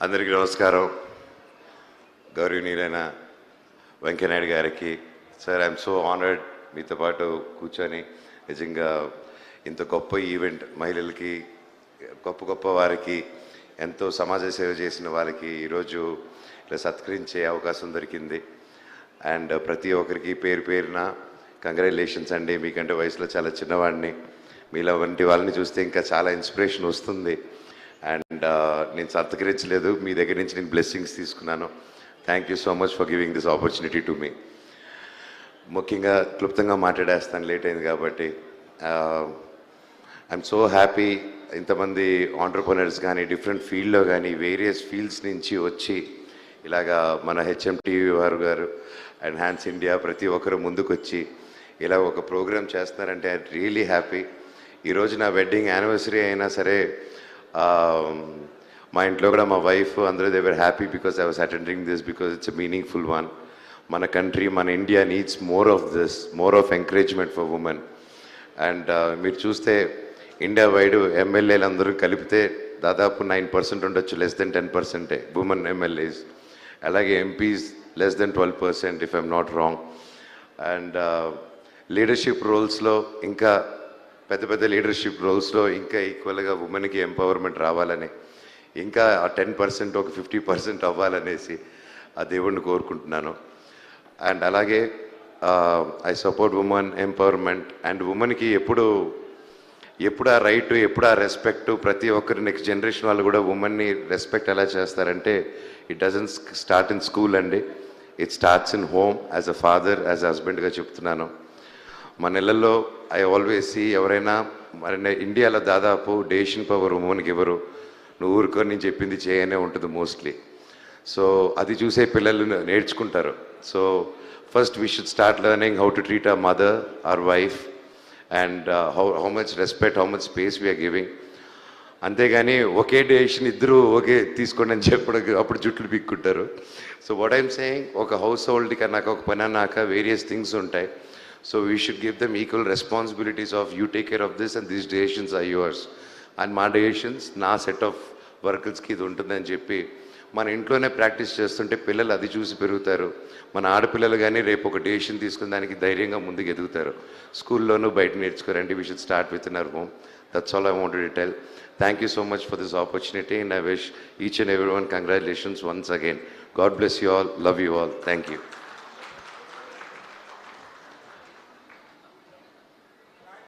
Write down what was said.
అందరికీ నమస్కారం. గౌరవనీయులైన వెంకయ్యనాయుడు గారికి సార్, ఐఎమ్ సో ఆనర్డ్ మీతో పాటు కూర్చొని. నిజంగా ఇంత గొప్ప ఈవెంట్, మహిళలకి, గొప్ప గొప్ప వారికి, ఎంతో సమాజ సేవ చేసిన వారికి ఈరోజు ఇలా సత్కరించే అవకాశం దొరికింది. అండ్ ప్రతి ఒక్కరికి పేరు పేరున కంగ్రాచులేషన్స్ అండి. మీకంటే వయసులో చాలా చిన్నవాడిని. మీలో వంటి వాళ్ళని చూస్తే ఇంకా చాలా ఇన్స్పిరేషన్ వస్తుంది. అండ్ నేను సత్కరించలేదు, మీ దగ్గర నుంచి నేను బ్లెస్సింగ్స్ తీసుకున్నాను. Thank you so much for giving this opportunity to me. ముఖ్యంగా క్లుప్తంగా మాట్లాడేస్తాను, లేట్ అయింది కాబట్టి. ఐఎమ్ సో హ్యాపీ ఇంతమంది ఆంటర్ప్రెనర్స్ కానీ, డిఫరెంట్ ఫీల్డ్లో కానీ, వేరియస్ ఫీల్డ్స్ నుంచి వచ్చి ఇలాగా మన హెచ్ఎంటీవీ వారు గారు అండ్ హ్యాండ్స్ ఇండియా ప్రతి ఒక్కరు ముందుకు వచ్చి ఇలా ఒక ప్రోగ్రామ్ చేస్తున్నారంటే ఐ రియలీ హ్యాపీ. ఈరోజు నా వెడ్డింగ్ యానివర్సరీ అయినా సరే మా ఇంట్లో కూడా మా వైఫ్ అందరూ they were happy because I was attending this because it's a meaningful one. మన కంట్రీ, మన India needs more of this, more of encouragement for women. And మీరు చూస్తే ఇండియా వైడ్ ఎమ్మెల్యేలు అందరూ కలిపితే దాదాపు 9% ఉండొచ్చు, లెస్ దెన్ 10% ఉమెన్ ఎమ్మెల్యేస్. అలాగే MPs less than 12% if I'm not wrong. And leadership రోల్స్లో ఇంకా పెద్ద పెద్ద లీడర్షిప్ రోల్స్లో ఇంకా ఈక్వల్గా ఉమెన్కి ఎంపవర్మెంట్ రావాలని, ఇంకా ఆ 10% ఒక 50% అవ్వాలనేసి ఆ దేవుడిని కోరుకుంటున్నాను. అండ్ అలాగే I support women empowerment. And ఉమెన్కి ఎప్పుడు ఆ రైట్, ఎప్పుడు ఆ రెస్పెక్ట్, ప్రతి ఒక్కరి నెక్స్ట్ జనరేషన్ వాళ్ళు కూడా ఉమెన్ని రెస్పెక్ట్ ఎలా చేస్తారంటే it doesn't start in school అండి, it starts in home. As a father, as a హస్బెండ్గా చెప్తున్నాను. మన ఇళ్ళల్లో ఐ ఆల్వేస్ సీ, ఎవరైనా మన ఇండియాలో దాదాపు డెసిషన్ పవర్ ఉమెన్కి ఎవరు, నువ్వు ఊరుకొని నేను చెప్పింది చేయనే ఉంటుంది మోస్ట్లీ. సో అది చూసే పిల్లలు నేర్చుకుంటారు. So first we should start learning how to treat our mother, our wife, and how much respect, how much space we are giving. అంతేగాని ఒకే డెసిషన్ ఇద్దరు ఓకే తీసుకోండి అని చెప్పడం, అప్పుడు జుట్లు పిక్కుంటారు. సో వాట్ ఐఎమ్ సేయింగ్, ఒక హౌస్ హోల్డ్కి అన్నాక, ఒక పని అన్నాక వేరియస్ థింగ్స్ ఉంటాయి. So we should give them equal responsibilities of you take care of this and these decisions are yours. And మా decisions నా సెట్ ఆఫ్ వర్కర్స్కి ఇది ఉంటుందని చెప్పి మన ఇంట్లోనే ప్రాక్టీస్ చేస్తుంటే పిల్లలు అది చూసి పెరుగుతారు. మన ఆడపిల్లలు కానీ రేపు ఒక డెసిషన్ తీసుకుని దానికి ధైర్యంగా ముందుకు ఎదుగుతారు. స్కూల్లోనూ బయట నేర్చుకోరండి. We should start with in our home. That's all I wanted to tell. Thank you so much for this opportunity and I wish each and everyone congratulations once again. God bless you all. Love you all. Thank you.